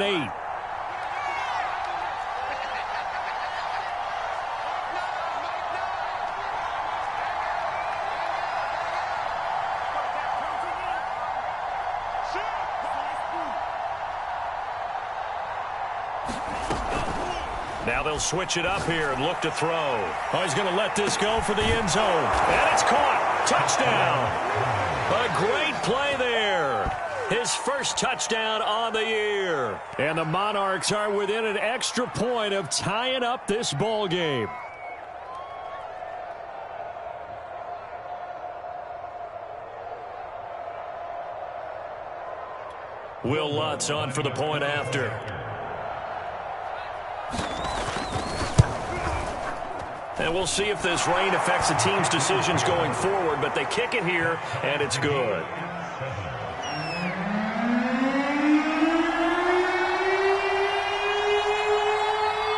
8. Now they'll switch it up here and look to throw. Oh, he's going to let this go for the end zone. And it's caught. Touchdown. A great play there. His first touchdown on the year. And the Monarchs are within an extra point of tying up this ball game. Will Lutz on for the point after. And we'll see if this rain affects the team's decisions going forward, but they kick it here, and it's good.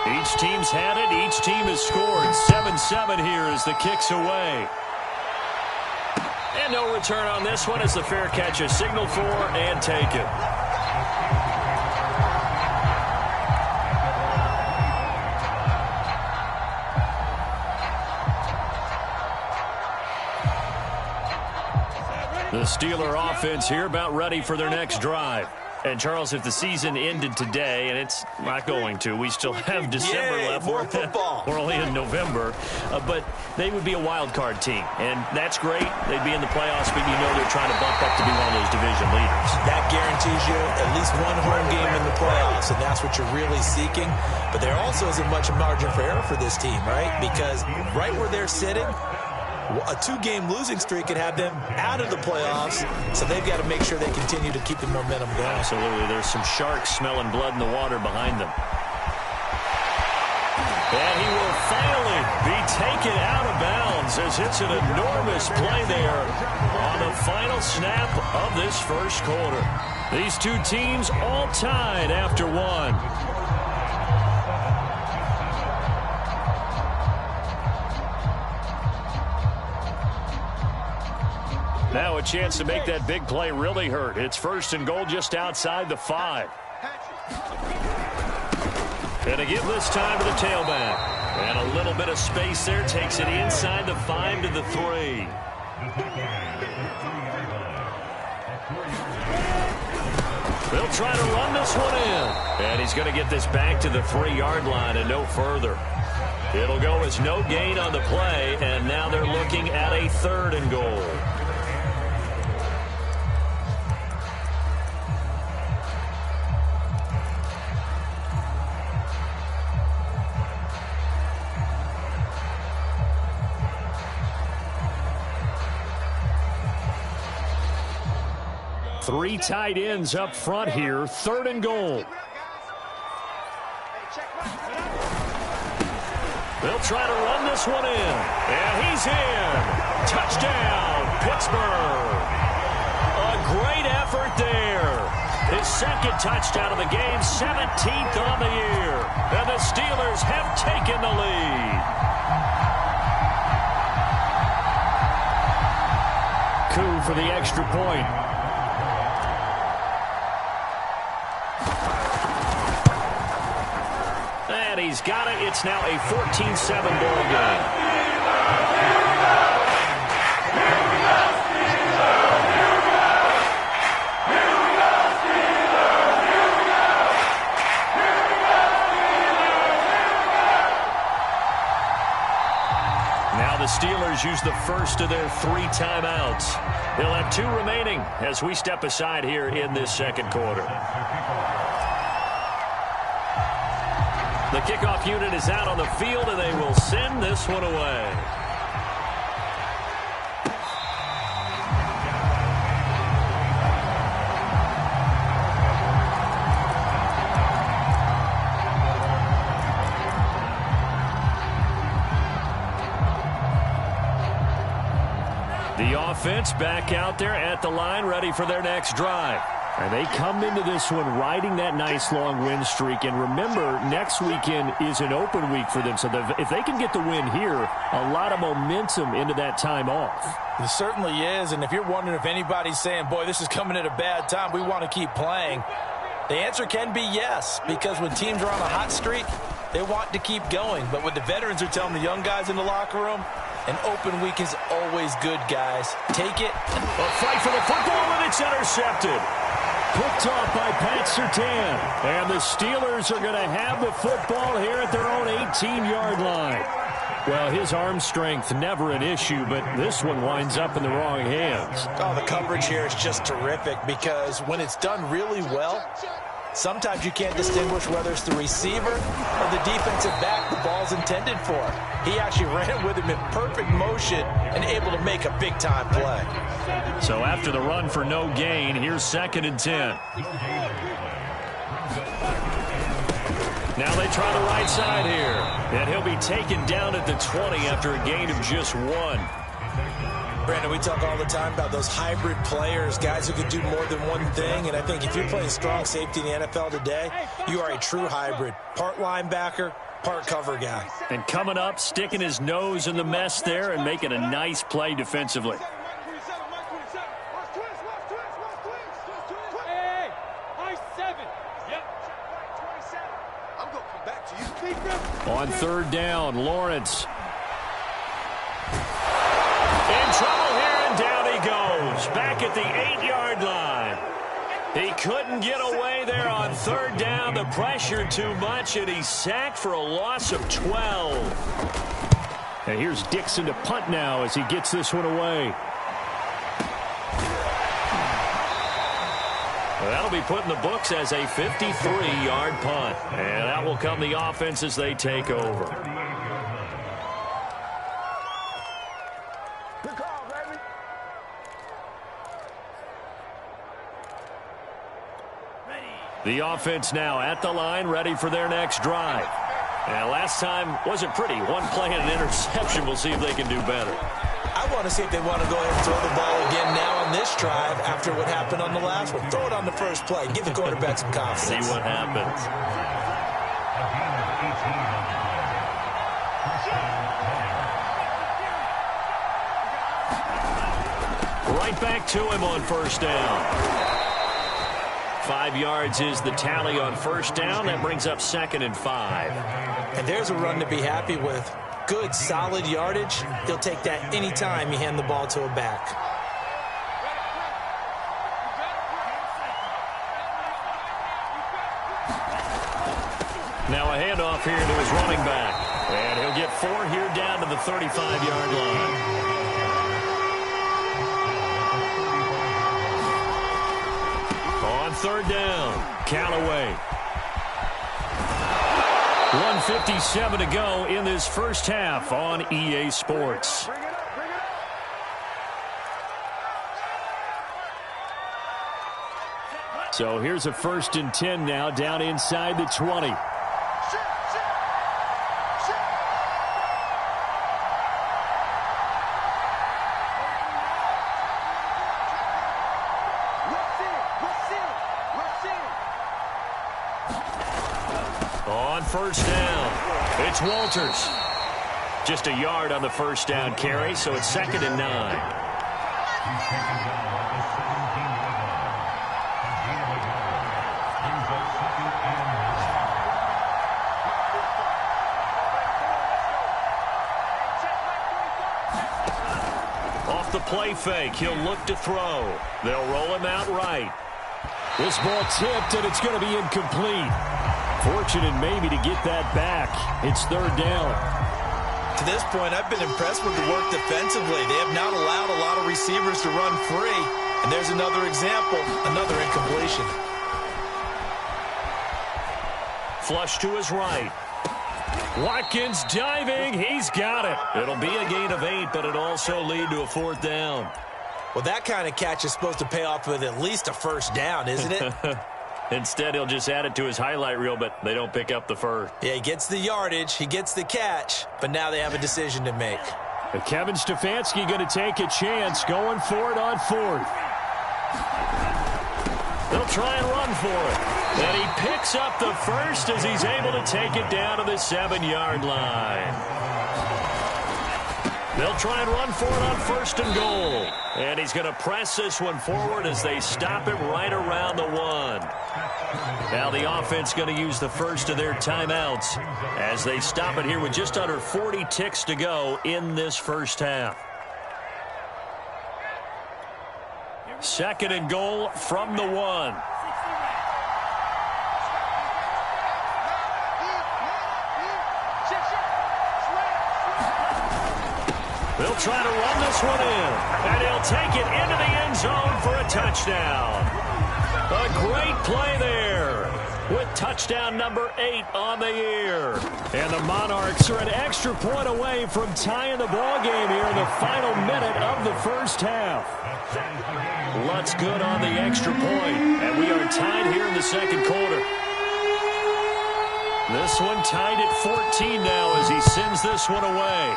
Each team's had it. Each team has scored. 7-7 here as the kick's away. And no return on this one as the fair catch is signaled for and taken. The Steeler offense here about ready for their next drive. And, Charles, if the season ended today, and it's not going to, we still have December left. More football. We're only in November. But they would be a wild card team, and that's great. They'd be in the playoffs, but you know they're trying to bump up to be one of those division leaders. That guarantees you at least one home game in the playoffs, and that's what you're really seeking. But there also isn't much margin for error for this team, right? Because right where they're sitting, a 2-game losing streak could have them out of the playoffs, so they've got to make sure they continue to keep the momentum going. Absolutely. There's some sharks smelling blood in the water behind them. And he will finally be taken out of bounds as it's an enormous play there on the final snap of this first quarter. These two teams all tied after one. Now a chance to make that big play really hurt. It's 1st and goal just outside the 5. And to give this time to the tailback. And a little bit of space there. Takes it inside the 5 to the 3. They'll try to run this one in. And he's going to get this back to the 3-yard line and no further. It'll go as no gain on the play. And now they're looking at a 3rd and goal. Three tight ends up front here. 3rd and goal. They'll try to run this one in. And he's in. Touchdown, Pittsburgh. A great effort there. His 2nd touchdown of the game, 17th on the year. And the Steelers have taken the lead. Coup for the extra point. And he's got it. It's now a 14-7 ball game. Now the Steelers use the first of their 3 timeouts. They'll have 2 remaining as we step aside here in this second quarter. The kickoff unit is out on the field, and they will send this one away. The offense back out there at the line, ready for their next drive. And they come into this one riding that nice long win streak. And remember, next weekend is an open week for them. So if they can get the win here, a lot of momentum into that time off. It certainly is. And if you're wondering if anybody's saying, boy, this is coming at a bad time, we want to keep playing, The answer can be yes, because when teams are on a hot streak, they want to keep going. But what the veterans are telling the young guys in the locker room, an open week is always good, guys. Take it. A fight for the football, and it's intercepted. Picked off by Pat Surtain. And the Steelers are going to have the football here at their own 18-yard line. Well, his arm strength, never an issue, but this one winds up in the wrong hands. Oh, the coverage here is just terrific because when it's done really well, sometimes you can't distinguish whether it's the receiver or the defensive back the ball's intended for. He actually ran with him in perfect motion and able to make a big-time play. So after the run for no gain, here's 2nd and 10. Now they try the right side here. And he'll be taken down at the 20 after a gain of just 1. Brandon, we talk all the time about those hybrid players, guys who can do more than one thing. And I think if you're playing strong safety in the NFL today, you are a true hybrid. Part linebacker, part cover guy. And coming up, sticking his nose in the mess there and making a nice play defensively. On 3rd down, Lawrence. In trouble here, and down he goes. Back at the 8-yard line. He couldn't get away there on 3rd down. The pressure too much, and he's sacked for a loss of 12. And here's Dixon to punt now as he gets this one away. Well, that'll be put in the books as a 53-yard punt. And that will come the offense as they take over. Good call, baby. The offense now at the line, ready for their next drive. And last time wasn't pretty. One play and an interception. We'll see if they can do better. I want to see if they want to go ahead and throw the ball again now on this drive after what happened on the last one. Throw it on the first play. Give the quarterback some confidence. See what happens. Right back to him on 1st down. 5 yards is the tally on 1st down. That brings up 2nd and 5. And there's a run to be happy with. Good, solid yardage. He'll take that anytime you hand the ball to a back. Now a handoff here to his running back. And he'll get 4 here down to the 35-yard line. On 3rd down, Callaway. 1:57 to go in this first half on EA Sports. So here's a 1st and 10 now down inside the 20. On 1st down, it's Walters. Just a yard on the 1st down carry, so it's 2nd and 9. Off the play fake, he'll look to throw. They'll roll him out right. This ball tipped, and it's going to be incomplete. Fortunate maybe to get that back. It's 3rd down. To this point, I've been impressed with the work defensively. They have not allowed a lot of receivers to run free. And there's another example, another incompletion. Flush to his right. Watkins diving. He's got it. It'll be a gain of 8, but it'll also lead to a 4th down. Well, that kind of catch is supposed to pay off with at least a 1st down, isn't it? Instead, he'll just add it to his highlight reel, but they don't pick up the first. Yeah, he gets the yardage, he gets the catch, but now they have a decision to make. And Kevin Stefanski going to take a chance, going for it on 4th. They'll try and run for it. And he picks up the first as he's able to take it down to the 7-yard line. They'll try and run for it on 1st and goal. And he's going to press this one forward as they stop it right around the 1. Now the offense going to use the first of their timeouts as they stop it here with just under 40 ticks to go in this first half. 2nd and goal from the 1. They'll try to run this one in, and he'll take it into the end zone for a touchdown. A great play there with touchdown number 8 on the year. And the Monarchs are an extra point away from tying the ball game here in the final minute of the first half. Lutz good on the extra point, and we are tied here in the 2nd quarter. This one tied at 14 now as he sends this one away.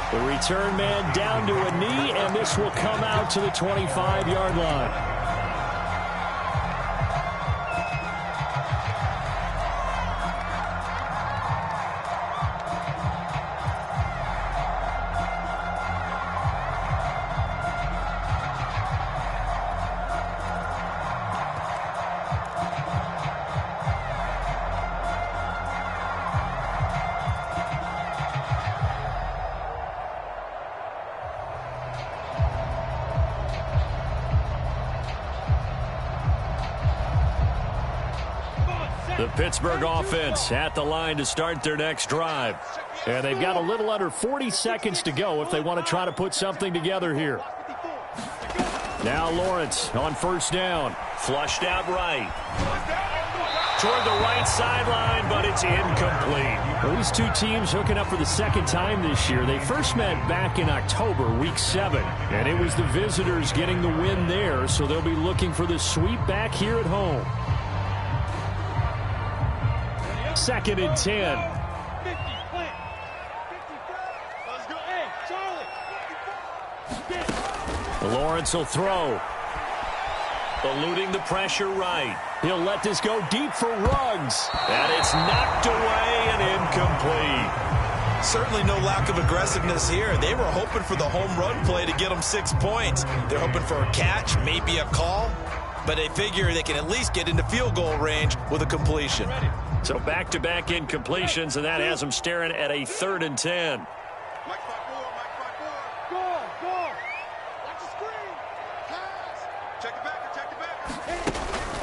The return man down to a knee, and this will come out to the 25-yard line. The Pittsburgh offense at the line to start their next drive. And they've got a little under 40 seconds to go if they want to try to put something together here. Now Lawrence on 1st down. Flushed out right. Toward the right sideline, but it's incomplete. Well, these two teams hooking up for the 2nd time this year. They first met back in October, week 7. And it was the visitors getting the win there, so they'll be looking for the sweep back here at home. 2nd and 10. Lawrence will throw. Eluding the pressure right. He'll let this go deep for Ruggs. And it's knocked away and incomplete. Certainly no lack of aggressiveness here. They were hoping for the home run play to get them 6 points. They're hoping for a catch, maybe a call. But they figure they can at least get into field goal range with a completion. So back-to-back incompletions, and that has them staring at a 3rd and 10.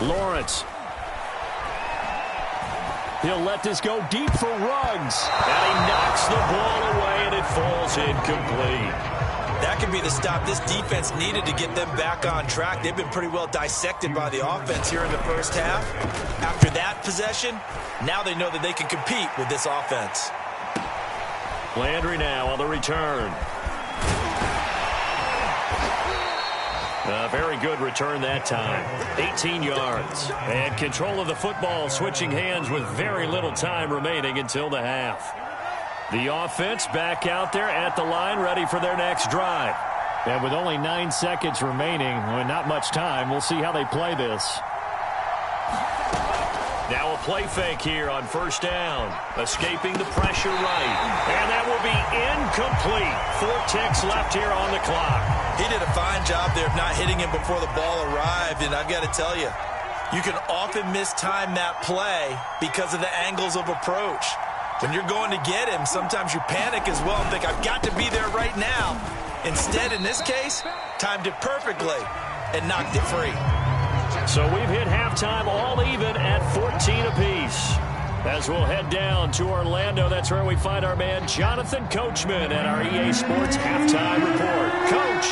Lawrence. He'll let this go deep for Ruggs. And he knocks the ball away, and it falls incomplete. That could be the stop this defense needed to get them back on track. They've been pretty well dissected by the offense here in the first half. After that possession, now they know that they can compete with this offense. Landry now on the return. A very good return that time. 18 yards. And control of the football switching hands with very little time remaining until the half. The offense back out there at the line, ready for their next drive. And with only 9 seconds remaining, well, not much time, we'll see how they play this. Now a play fake here on 1st down. Escaping the pressure right. And that will be incomplete. 4 ticks left here on the clock. He did a fine job there of not hitting him before the ball arrived. And I've got to tell you, you can often mistime that play because of the angles of approach. When you're going to get him, sometimes you panic as well and think, I've got to be there right now. Instead, in this case, timed it perfectly and knocked it free. So we've hit halftime all even at 14 apiece. As we'll head down to Orlando, that's where we find our man Jonathan Coachman at our EA Sports Halftime Report. Coach,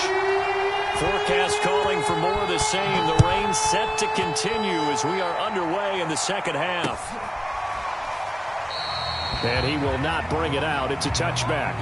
forecast calling for more of the same. The rain set to continue as we are underway in the 2nd half. And he will not bring it out. It's a touchback.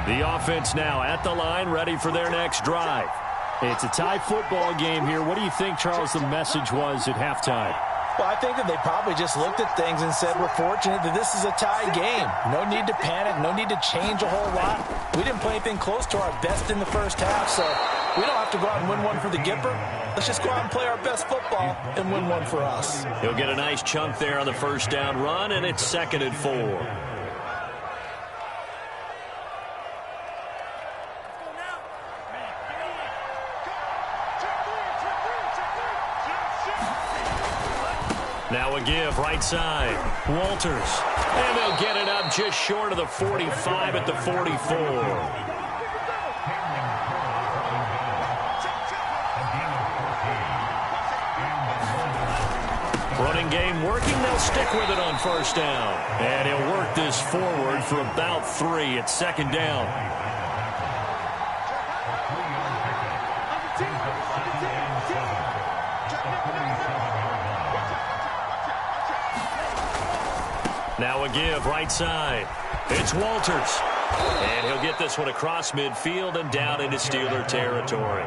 The offense now at the line, ready for their next drive. It's a tie football game here. What do you think, Charles, the message was at halftime? Well, I think that they probably just looked at things and said, we're fortunate that this is a tie game. No need to panic, no need to change a whole lot. We didn't play anything close to our best in the first half, so we don't have to go out and win one for the Gipper. Let's just go out and play our best football and win one for us. He'll get a nice chunk there on the first down run, and it's 2nd and 4. Now a give, right side. Walters. And they'll get it up just short of the 45 at the 44. Running game working. They'll stick with it on first down. And he'll work this forward for about 3. It's 2nd down. Now a give, right side. It's Walters. And he'll get this one across midfield and down into Steeler territory.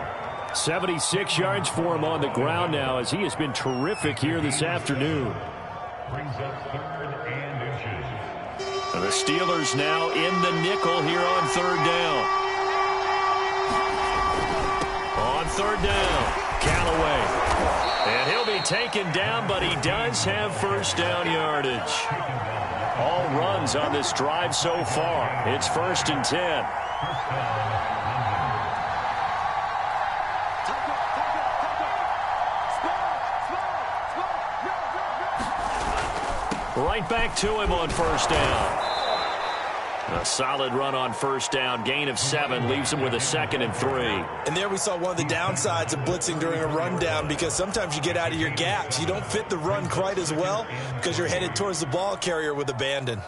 76 yards for him on the ground now, as he has been terrific here this afternoon. And the Steelers now in the nickel here on 3rd down. On 3rd down, Callaway. And he'll be taken down, but he does have first down yardage. All runs on this drive so far. It's 1st and 10. Right back to him on first down. A solid run on first down. Gain of 7 leaves him with a 2nd and 3. And there we saw one of the downsides of blitzing during a rundown, because sometimes you get out of your gaps. You don't fit the run quite as well because you're headed towards the ball carrier with abandon.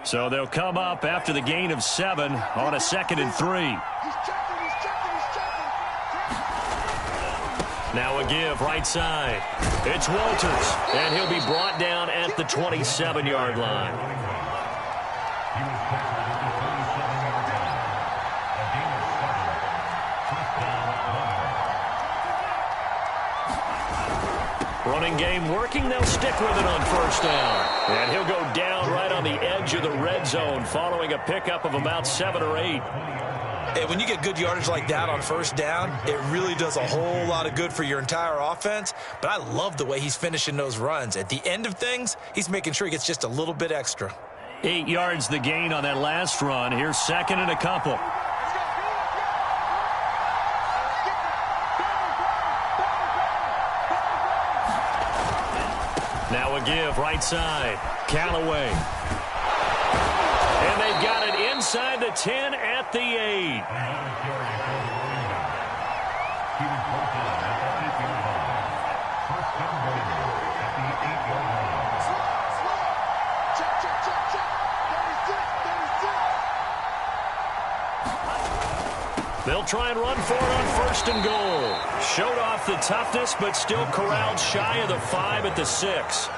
So they'll come up after the gain of 7 on a 2nd and 3. Now a give, right side. It's Walters, and he'll be brought down at the 27-yard line. Running game working. They'll stick with it on first down. And he'll go down right on the edge of the red zone following a pickup of about 7 or 8. Hey, when you get good yardage like that on first down, it really does a whole lot of good for your entire offense. But I love the way he's finishing those runs. At the end of things, he's making sure he gets just a little bit extra. 8 yards the gain on that last run. Here's 2nd and a couple. Now a give, right side. Callaway. And they've got it inside the 10 at the 8. They'll try and run for it on 1st and goal. Showed off the toughness, but still corralled shy of the 5 at the 6.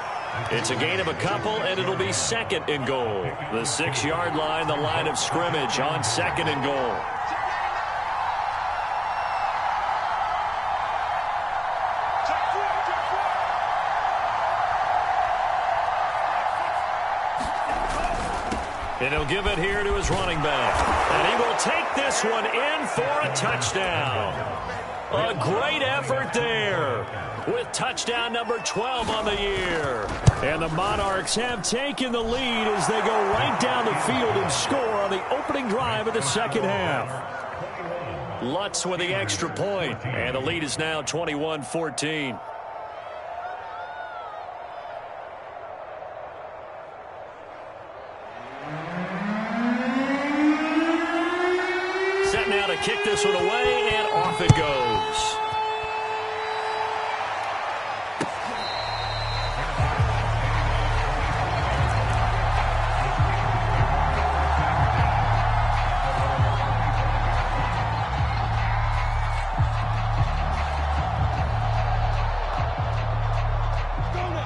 It's a gain of a couple, and it'll be 2nd and goal. The 6-yard line, the line of scrimmage on 2nd and goal. And he'll give it here to his running back. And he will take this one in for a touchdown. A great effort there, with touchdown number 12 on the year. And the Monarchs have taken the lead as they go right down the field and score on the opening drive of the second half. Lutz with the extra point, and the lead is now 21-14. Set now to kick this one away, and off it goes.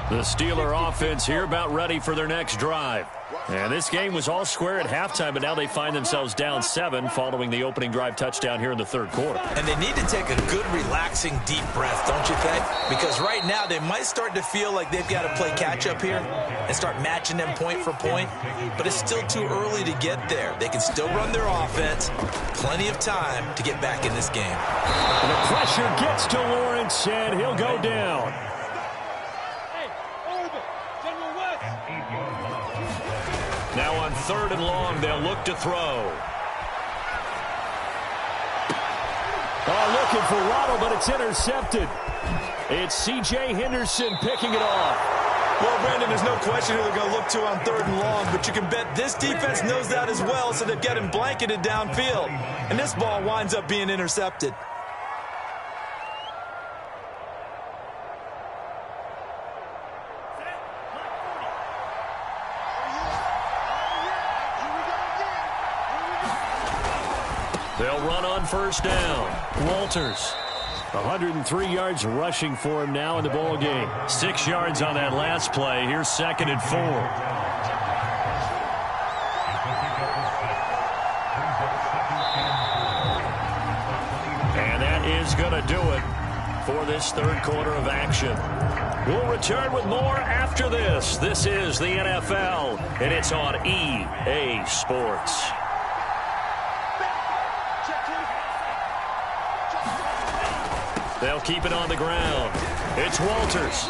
The The Steeler offense here about ready for their next drive. And this game was all square at halftime, but now they find themselves down 7 following the opening drive touchdown here in the third quarter. And they need to take a good, relaxing, deep breath, don't you think? Because right now they might start to feel like they've got to play catch-up here and start matching them point for point. But it's still too early to get there. They can still run their offense. Plenty of time to get back in this game. And the pressure gets to Lawrence, and he'll go down. Now on 3rd and long, they'll look to throw. Oh, looking for Waddle, but it's intercepted. It's C.J. Henderson picking it off. Well, Brandon, there's no question who they're going to look to on 3rd and long, but you can bet this defense knows that as well, so they've got him blanketed downfield. And this ball winds up being intercepted. They'll run on 1st down. Walters, 103 yards rushing for him now in the ball game. 6 yards on that last play. Here's 2nd and 4. And that is going to do it for this third quarter of action. We'll return with more after this. This is the NFL, and it's on EA Sports. They'll keep it on the ground. It's Walters.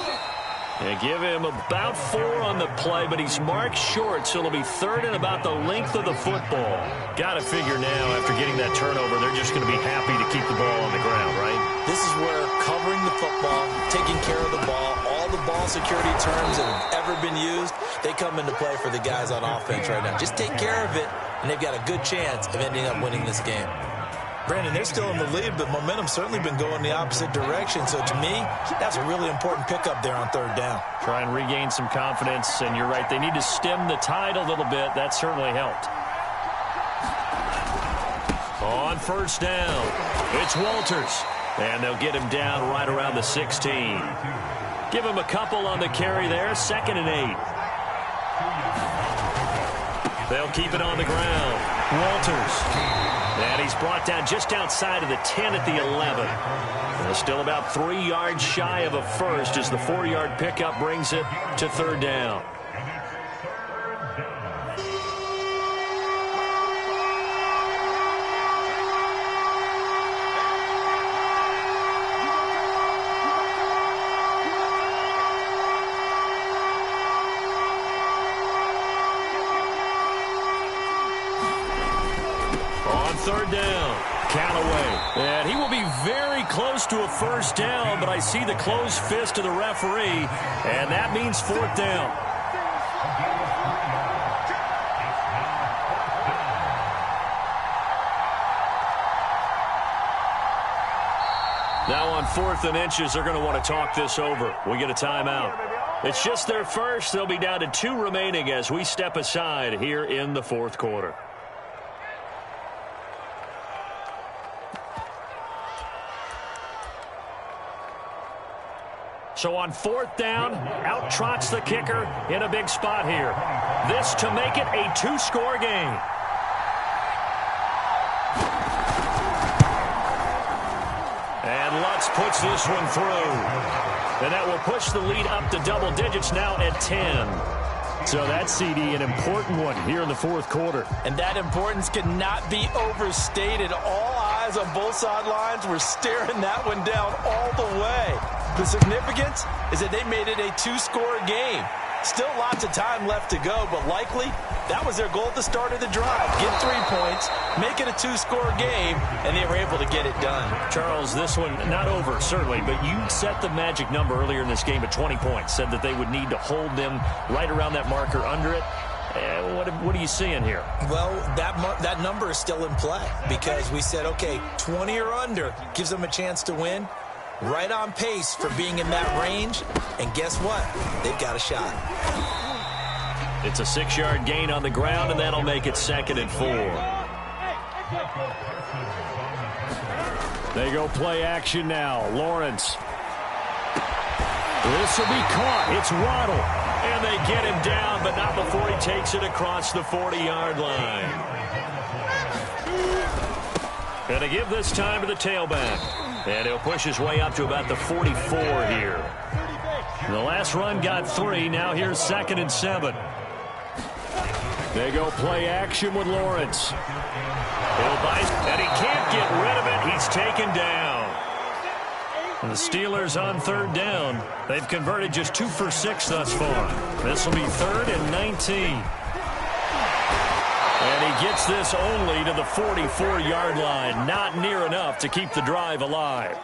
They give him about 4 on the play, but he's marked short, so it'll be 3rd and about the length of the football. Got to figure now, after getting that turnover, they're just going to be happy to keep the ball on the ground, right? This is where covering the football, taking care of the ball, all the ball security terms that have ever been used, they come into play for the guys on offense right now. Just take care of it, and they've got a good chance of ending up winning this game. Brandon, they're still in the lead, but momentum's certainly been going the opposite direction. So to me, that's a really important pickup there on 3rd down. Try and regain some confidence, and you're right. They need to stem the tide a little bit. That certainly helped. On 1st down, it's Walters. And they'll get him down right around the 16. Give him a couple on the carry there. 2nd and 8. They'll keep it on the ground. Walters. And he's brought down just outside of the 10 at the 11. And still about 3 yards shy of a first as the 4-yard pickup brings it to 3rd down. On 3rd down, Callaway. And he will be very close to a 1st down, but I see the closed fist of the referee, and that means 4th down. Now on 4th and inches, they're going to want to talk this over. We get a timeout. It's just their first. They'll be down to 2 remaining as we step aside here in the 4th quarter. So on 4th down, out trots the kicker in a big spot here. This to make it a 2-score game. And Lutz puts this one through. And that will push the lead up to double digits now at 10. So that's, CD, an important one here in the 4th quarter. And that importance cannot be overstated. All eyes on both sidelines were staring that one down all the way. The significance is that they made it a 2-score game. Still lots of time left to go, but likely that was their goal at the start of the drive. Get 3 points, make it a 2-score game, and they were able to get it done. Charles, this one not over, certainly, but you set the magic number earlier in this game at 20 points. Said that they would need to hold them right around that marker under it. What are you seeing here? Well, that number is still in play because we said, okay, 20 or under gives them a chance to win. Right on pace for being in that range. And guess what? They've got a shot. It's a 6-yard gain on the ground, and that'll make it 2nd and 4. They go play action now. Lawrence. This will be caught. It's Waddle. And they get him down, but not before he takes it across the 40-yard line. Going to give this time to the tailback. And he'll push his way up to about the 44 here. The last run got 3. Now here's 2nd and 7. They go play action with Lawrence. He'll bite, and he can't get rid of it. He's taken down. And the Steelers on 3rd down. They've converted just 2 for 6 thus far. This will be 3rd and 19. And he gets this only to the 44-yard line. Not near enough to keep the drive alive.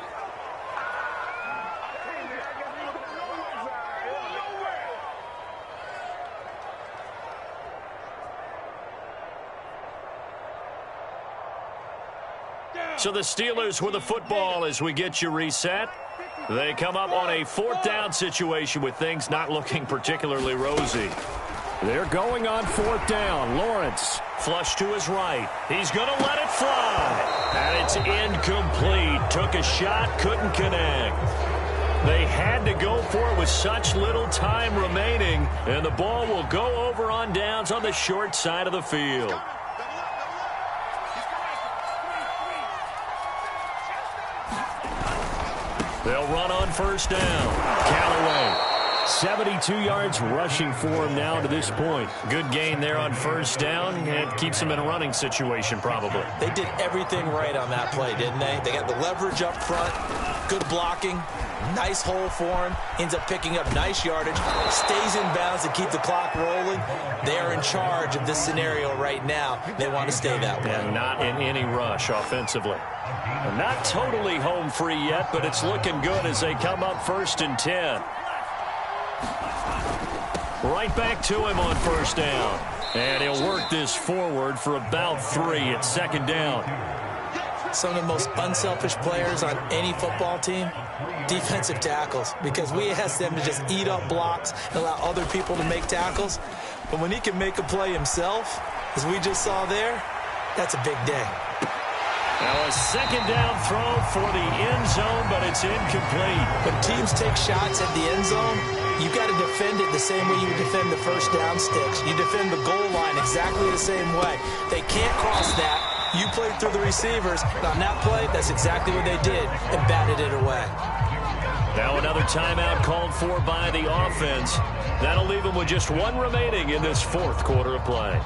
So the Steelers with the football as we get you reset. They come up on a 4th down situation with things not looking particularly rosy. They're going on 4th down. Lawrence, flush to his right. He's going to let it fly. And it's incomplete. Took a shot, couldn't connect. They had to go for it with such little time remaining. And the ball will go over on downs on the short side of the field. They'll run on 1st down. Callaway, 72 yards rushing for him now to this point. Good gain there on 1st down. It keeps him in a running situation probably. They did everything right on that play, didn't they? They got the leverage up front, good blocking, nice hole for him, ends up picking up nice yardage, stays in bounds to keep the clock rolling. They are in charge of this scenario right now. They want to stay that way. And not in any rush offensively. Not totally home free yet, but it's looking good as they come up 1st and 10. Right back to him on 1st down. And he'll work this forward for about 3 at 2nd down. Some of the most unselfish players on any football team, defensive tackles, because we ask them to just eat up blocks and allow other people to make tackles. But when he can make a play himself, as we just saw there, that's a big day. Now a 2nd down throw for the end zone, but it's incomplete. When teams take shots at the end zone, you got to defend it the same way you would defend the 1st down sticks. You defend the goal line exactly the same way. They can't cross that. You played through the receivers. And on that play, that's exactly what they did and batted it away. Now another timeout called for by the offense. That'll leave them with just 1 remaining in this 4th quarter of play.